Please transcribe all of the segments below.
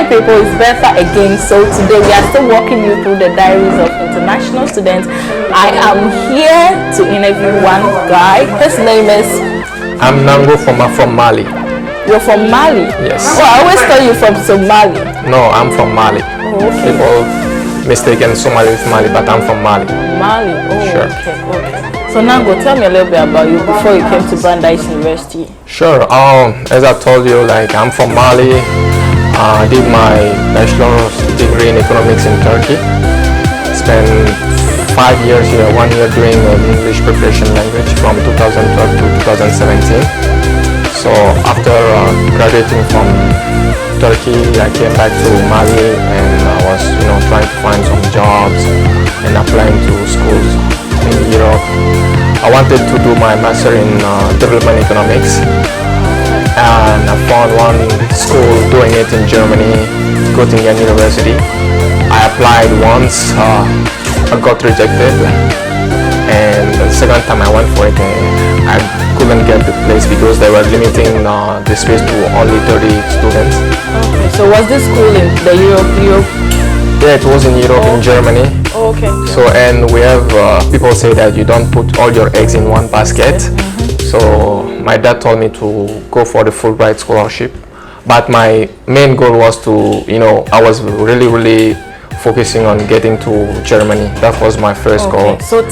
people, it's Bertha again. So today we are still walking you through the diaries of international students. I am here to interview one guy. His name is... I'm Nango from Mali. You're from Mali? Yes. Oh, I always thought you're from Somali. No, I'm from Mali. Oh, okay. People mistaken Somali with Mali, but I'm from Mali. Mali? Oh, sure. Okay. So Nango, tell me a little bit about you before you came to Brandeis University. Sure. As I told you, like I'm from Mali. I did my bachelor's degree in economics in Turkey. Spent 5 years here, 1 year doing English preparation language from 2012 to 2017. So after graduating from Turkey, I came back to Mali and I was, trying to find some jobs and applying to schools in Europe. I wanted to do my master in development economics, and I found one school doing it in Germany, Göttingen University. I applied once, I got rejected, and the second time I went for it, I couldn't get the place because they were limiting the space to only 30 students. Okay, so was this school in the Europe? Yeah, it was in Europe, in Germany. Oh, okay. So, and we have, people say that you don't put all your eggs in one basket. So my dad told me to go for the Fulbright Scholarship. But my main goal was to, I was really focusing on getting to Germany. That was my first goal. So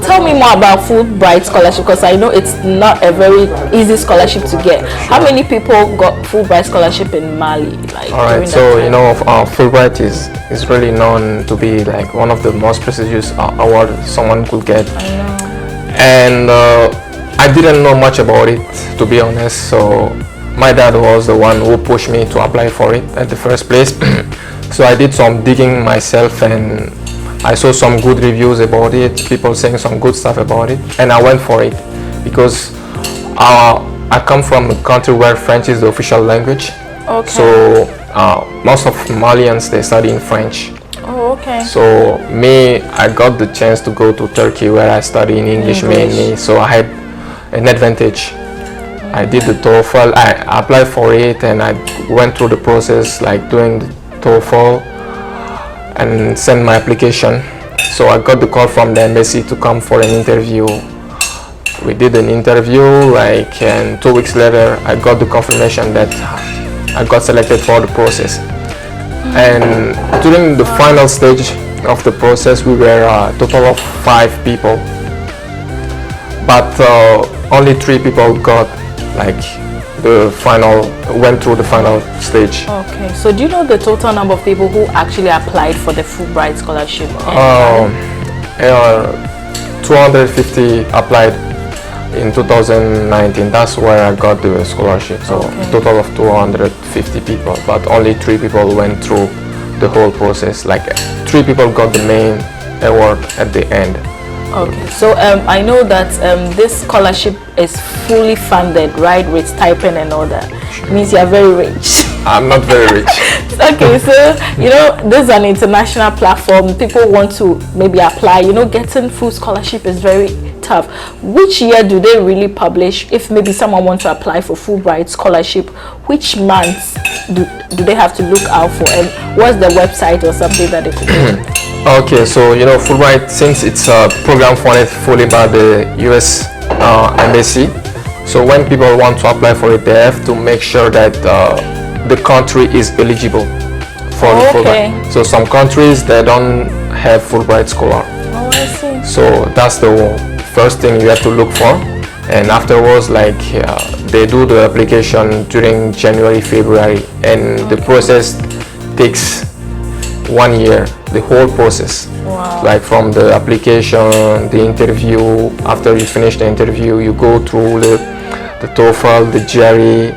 tell me more about Fulbright Scholarship, because I know it's not a very easy scholarship to get. How many people got Fulbright Scholarship in Mali? All right, so Fulbright is really known to be like one of the most prestigious awards someone could get. I know. And I didn't know much about it, to be honest. So my dad was the one who pushed me to apply for it at the first place. So I did some digging myself and I saw some good reviews about it, people saying some good stuff about it, and I went for it because I come from a country where French is the official language. Okay. So most of Malians, they study in French. Oh, okay. So me, I got the chance to go to Turkey where I study in English mainly, so I had an advantage. I did the TOEFL, I applied for it and I went through the process like doing the TOEFL and sent my application. So I got the call from the embassy to come for an interview. We did an interview, and 2 weeks later I got the confirmation that I got selected for the process. And during the final stage of the process, we were a total of 5 people, but only 3 people got went through the final stage. Okay, so do you know the total number of people who actually applied for the Fulbright Scholarship? 250 applied in 2019. That's where I got the scholarship. So a total of 250 people, but only 3 people went through the whole process. 3 people got the main award at the end. Okay, so I know that this scholarship is fully funded, right, with stipend and all that. Sure. It means you are very rich. I'm not very rich. Okay, so this is an international platform. People want to maybe apply. Getting full scholarship is very tough. Which year do they really publish? If maybe someone wants to apply for Fulbright Scholarship, which months do they have to look out for, and what's the website or something that they could do? Okay, so Fulbright, since it's a program funded fully by the US embassy, so when people want to apply for it, they have to make sure that the country is eligible for the Fulbright. So some countries, they don't have Fulbright Scholar. Oh, I see. So that's the first thing you have to look for, and afterwards they do the application during January, February, and the process takes 1 year, the whole process. Wow. From the application, the interview. After you finish the interview, you go through the TOEFL, the GRE,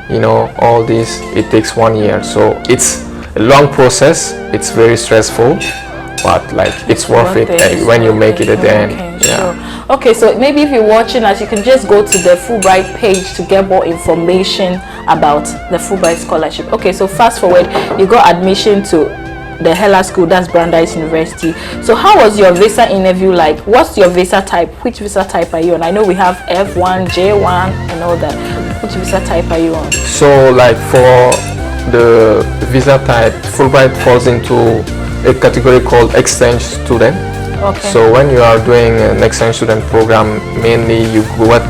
all this. It takes 1 year, so it's a long process. It's very stressful, but it's worth it when you make it at the end. Sure. Okay, so maybe if you're watching us, you can just go to the Fulbright page to get more information about the Fulbright Scholarship. Okay, so fast forward, you got admission to the Hella School, that's Brandeis University. So how was your visa interview like? What's your visa type? Which visa type are you on? I know we have F1, J1 and all that. Which visa type are you on? So for the visa type, Fulbright falls into a category called exchange student. Okay. So when you are doing an exchange student program, mainly you got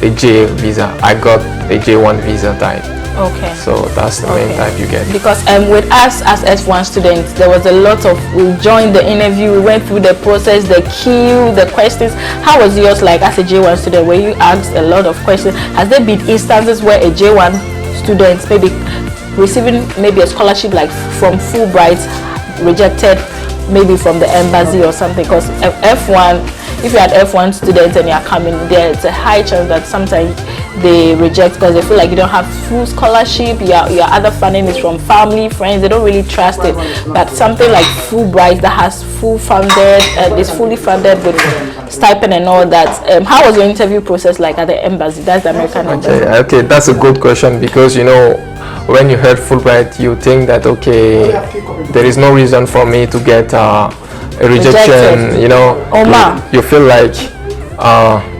a J visa. I got a J1 visa type. Okay. So that's the main type you get. Because with us as F1 students, there was a lot of, we joined the interview, we went through the process, the queue, the questions. How was yours like as a J1 student? Were you asked a lot of questions? Has there been instances where a J1 student maybe receiving maybe a scholarship like from Fulbright rejected maybe from the embassy or something? Because F1, if you're an F1 student and you're coming there, it's a high chance that sometimes they reject because they feel like you don't have full scholarship, your other funding is from family, friends, they don't really trust it. But something like Fulbright that has full funded and is fully funded with stipend and all that, how was your interview process like at the embassy? That's the American embassy. Okay, that's a good question, because you know, when you heard Fulbright, you think that okay, there is no reason for me to get a rejection. You know, you feel like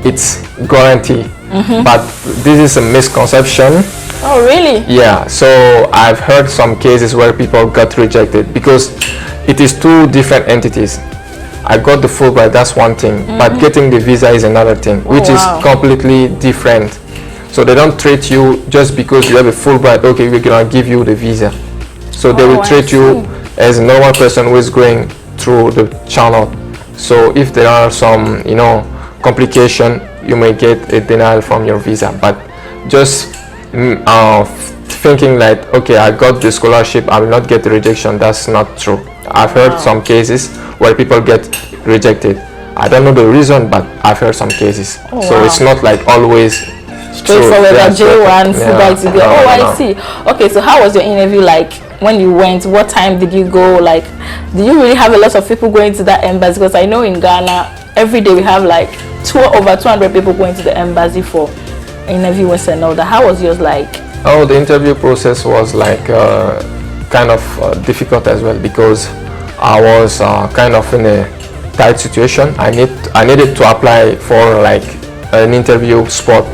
it's guaranteed. But this is a misconception. Oh really? Yeah, so I've heard some cases where people got rejected because it is two different entities. I got the Fulbright, that's one thing, but getting the visa is another thing, which is completely different. So they don't treat you just because you have a Fulbright, okay, we're gonna give you the visa. So they will treat you as a normal person who is going through the channel. So if there are some, you know, complication, you may get a denial from your visa. But just thinking like, okay, I got the scholarship, I will not get the rejection, that's not true. I've heard some cases where people get rejected. I don't know the reason, but I've heard some cases. So it's not like always straightforward that J1 Fulbright to go. I see. Okay, so how was your interview like when you went? What time did you go? Like, do you really have a lot of people going to that embassy? Because I know in Ghana, every day we have like over 200 people going to the embassy for interviews and all that. How was yours like? Oh, the interview process was like kind of difficult as well, because I was kind of in a tight situation. I needed to apply for like an interview spot,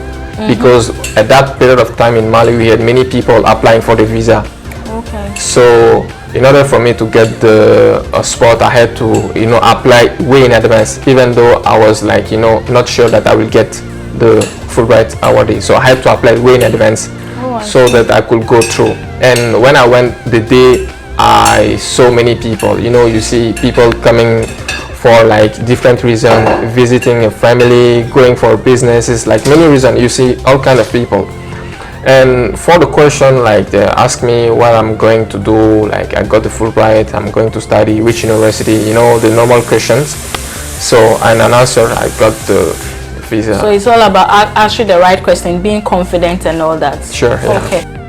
because at that period of time in Mali we had many people applying for the visa. Okay. So in order for me to get the spot, I had to, you know, apply way in advance, even though I was like, you know, not sure that I will get the Fulbright awardee. So I had to apply way in advance so that I could go through. And when I went the day, I saw many people. You know, you see people coming for like different reasons, visiting a family, going for businesses, like many reasons. You see all kind of people. And for the question, like they ask me what I'm going to do, like I got the Fulbright, I'm going to study which university, you know, the normal questions. So and an answer, I got the visa. So it's all about answering the right question, being confident and all that. Sure. Yeah. Okay.